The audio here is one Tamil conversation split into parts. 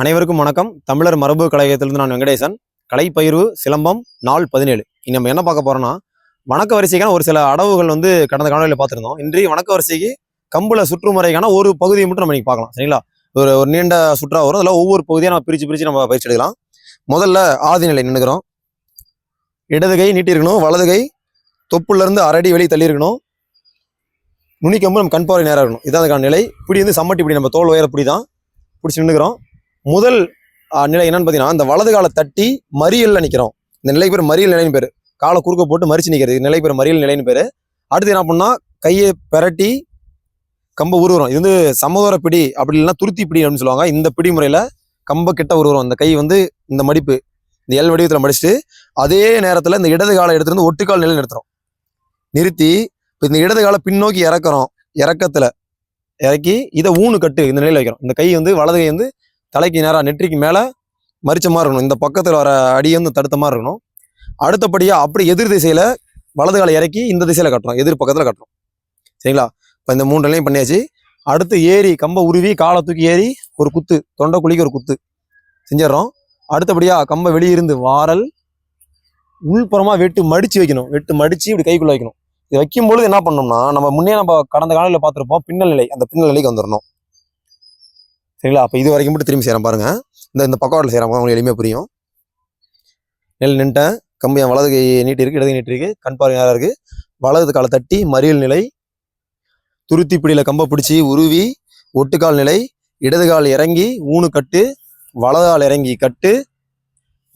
அனைவருக்கும் வணக்கம். தமிழர் மரபு கழகத்திலிருந்து நான் வெங்கடேசன். கலைப்பயிர்வு சிலம்பம் நாள் 17. இனி நம்ம என்ன பார்க்க போறோம்னா, வணக்க வரிசைக்கான ஒரு சில அடவுகள் கடந்த காணொலியில் பார்த்துருந்தோம். இன்றைய வணக்க வரிசைக்கு கம்புல சுற்றுமுறைக்கான ஒரு பகுதியை மட்டும் நம்ம இன்னைக்கு பார்க்கலாம். சரிங்களா? ஒரு நீண்ட சுற்றா வரும். அதில் ஒவ்வொரு பகுதியாக நம்ம பிரித்து நம்ம பயிற்சி எடுக்கலாம். முதல்ல ஆதிநிலை நின்றுக்கிறோம். இடது கை நீட்டி இருக்கணும், வலது கை தொப்புலேருந்து அரை வெளியே தள்ளி இருக்கணும். நுனிக்கம்பு நம்ம கண் பார்வை நேராக இருக்கணும். இதான் அதுக்கான நிலை. இப்படி சம்மட்டி இப்படி நம்ம தோல் உயர இப்படி தான் பிடிச்சி நின்றுக்கிறோம். முதல் நிலை என்னன்னு பார்த்தீங்கன்னா, இந்த வலது காலை தட்டி மறியல்ல நிற்கிறோம். இந்த நிலை பேர் மறியல் நிலைன்னு பேர். காலை குறுக்க போட்டு மறிச்சு நிற்கிறது நிலை பேர் மறியல் நிலைன்னு பேர். அடுத்து என்ன பண்ணா, கையை பெரட்டி கம்பை உருவுறோம். இது சமதூர பிடி அப்படி இல்லைன்னா துருத்தி பிடி அப்படின்னு சொல்லுவாங்க. இந்த பிடி முறையில் கம்பை கிட்ட உருவுறோம். இந்த கை இந்த மடிப்பு இந்த எல் வடிவத்தில் மடிச்சுட்டு அதே நேரத்தில் இந்த இடது காலை எடுத்துட்டு ஒட்டுக்கால் நிலை நிறுத்துறோம். நிறுத்தி இப்போ இந்த இடது காலை பின்னோக்கி இறக்குறோம். இறக்கத்தில் இறக்கி இதை ஊனு கட்டு இந்த நிலையில் வைக்கிறோம். இந்த கை வலது கை தலைக்கு நேராக நெற்றிக்கு மேலே மறிச்ச மாதிரி இருக்கணும். இந்த பக்கத்தில் வர அடியை தடுத்த மாதிரி இருக்கணும். அடுத்தபடியாக அப்படி எதிர் திசையில் வலது காலை இறக்கி இந்த திசையில் கட்டுறோம், எதிர் பக்கத்தில் கட்டுறோம். சரிங்களா? இப்போ இந்த 3 நிலையும் பண்ணியாச்சு. அடுத்து ஏறி கம்பை உருவி காலை தூக்கி ஏறி ஒரு குத்து, தொண்டை குழிக்கு ஒரு குத்து செஞ்சிடறோம். அடுத்தபடியாக கம்பை வெளியிருந்து வாரல் உள்புறமாக வெட்டு மடித்து வைக்கணும். வெட்டு மடித்து இப்படி கைக்குள்ளே வைக்கணும். இது வைக்கும்பொழுது என்ன பண்ணோம்னா, நம்ம கடந்த காலையில் பார்த்துருப்போம், பின்னல் நிலை. அந்த பின்னல் நிலைக்கு வந்துடணும். சரிங்களா? அப்போ இது வரைக்கும் மட்டும் திரும்பி செய்கிறேன் பாருங்க. இந்த பக்கவாட்டில் செய்கிறாங்க, உங்களுக்கு எளிமையாக புரியும். நெல் நின்ட்டேன். கம்பு என் வலது கை நீட்டி இருக்கு, இடது நீட்டி இருக்கு, கண் பார்வை நேராக இருக்கு. வலது காலை தட்டி மறியல் நிலை. துருத்தி பிடியில் கம்பை பிடிச்சி உருவி ஒட்டுக்கால் நிலை. இடது கால் இறங்கி ஊனு கட்டு, வலது கால் இறங்கி கட்டு,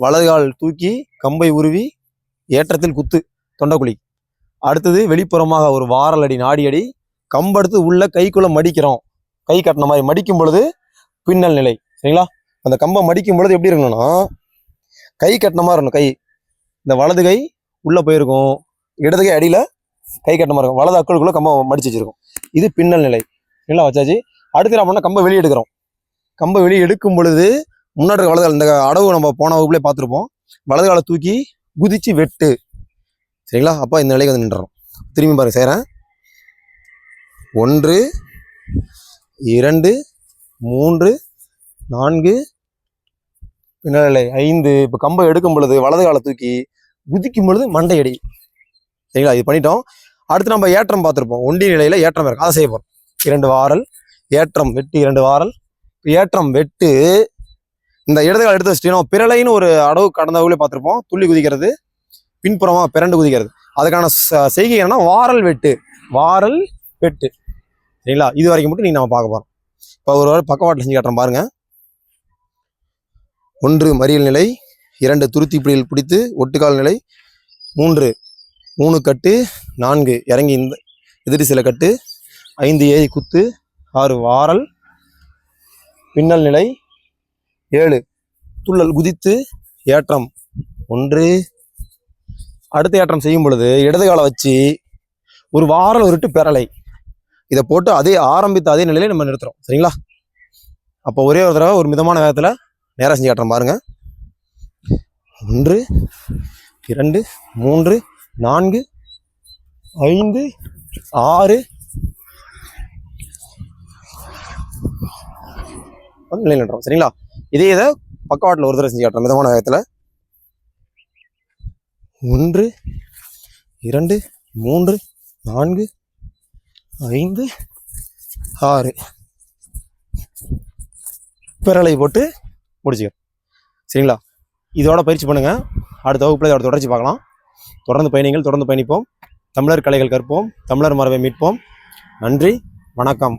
வலது கால் தூக்கி கம்பை உருவி ஏற்றத்தில் குத்து, தொண்டைக்குழி. அடுத்தது வெளிப்புறமாக ஒரு வாரல் அடி, நாடி அடி. கம்பெடுத்து உள்ள கைக்குள்ளே மடிக்கிறோம். கை கட்டின மாதிரி மடிக்கும் பொழுது பின்னல் நிலை. சரிங்களா? அந்த கம்பை மடிக்கும் பொழுது எப்படி இருக்கணும்னா, கை கட்டின மாதிரி இருக்கணும். கை இந்த வலது கை உள்ளே போயிருக்கும், இடது கை அடியில் கை கட்டின மாதிரி இருக்கும். வலது அக்களுக்குள்ளே கம்பை மடிச்சு வச்சிருக்கும். இது பின்னல் நிலை. சரிங்களா? வச்சாச்சு. அடுத்து என்ன பண்ணால் கம்பை வெளியே எடுக்கிறோம். கம்பை வெளியே எடுக்கும் பொழுது முன்னாடி வலது கால், இந்த அடவு நம்ம போன வகுப்புலேயே பார்த்துருப்போம், வலது காலை தூக்கி குதிச்சு வெட்டு. சரிங்களா? அப்போ இந்த நிலைக்கு நின்றுறோம். திரும்பி பாருங்க, செய்கிறேன். 1 2 3 4 பின்னலை 5. இப்போ கம்பை எடுக்கும் பொழுது வலது காலை தூக்கி குதிக்கும் பொழுது மண்டையடி. சரிங்களா? இது பண்ணிட்டோம். அடுத்து நம்ம ஏற்றம் பார்த்துருப்போம். ஒண்டி நிலையில ஏற்றம் இருக்கு, அதை செய்ய போகிறோம். 2 வாரல் ஏற்றம் வெட்டு, 2 வாரல் ஏற்றம் வெட்டு. இந்த இடது கால் எடுத்து வச்சுட்டோம். பிறலைன்னு ஒரு அடவு கடந்த வகுப்புலேயே பார்த்துருப்போம். துள்ளி குதிக்கிறது, பின்புறமா பிறண்டு குதிக்கிறது. அதுக்கான செய்கை என்னன்னா வாரல் வெட்டு, வாரல் வெட்டு. சரிங்களா? இது வரைக்கும் மட்டும் நம்ம பார்க்க போகிறோம். இப்போ ஒரு பக்கவாட்டில் செஞ்சு காட்டுறோம் பாருங்க. 1 மறியல் நிலை, 2 துருத்தி பிடியில் பிடித்து ஒட்டுக்கால் நிலை, 3 ஊனு கட்டு, 4 இறங்கி இந்த எதிரி சில கட்டு, 5 ஏறி குத்து, 6 வாரல் பின்னல் நிலை, 7 துள்ளல் குதித்து ஏற்றம் 1. அடுத்த ஏற்றம் செய்யும் பொழுது இடது காலை வச்சு ஒரு வாரல் உருட்டு பெறலை. இதை போட்டு ஆரம்பித்த அதே நிலையில நம்ம நிறுத்துறோம். சரிங்களா? அப்போ ஒரே ஒரு தடவை ஒரு மிதமான வேகத்தில் நேராக செஞ்சு காட்டுறோம் பாருங்க. 1 2 3 4 5 6 நிலை நிறுத்துறோம். சரிங்களா? இதை பக்கவாட்டில் ஒரு தடவை செஞ்சு காட்டுறோம் மிதமான வேகத்தில். 1 2 3 4 5 6 பிறலை போட்டு முடிச்சுக்கிறோம். சரிங்களா? இதோட பயிற்சி பண்ணுங்க. அடுத்த வகுப்புல இதோட தொடர்ச்சி பார்க்கலாம். தொடர்ந்து பயணிகள், தொடர்ந்து பயணிப்போம். தமிழர் கலைகள் கற்போம், தமிழர் மரபை மீட்போம். நன்றி, வணக்கம்.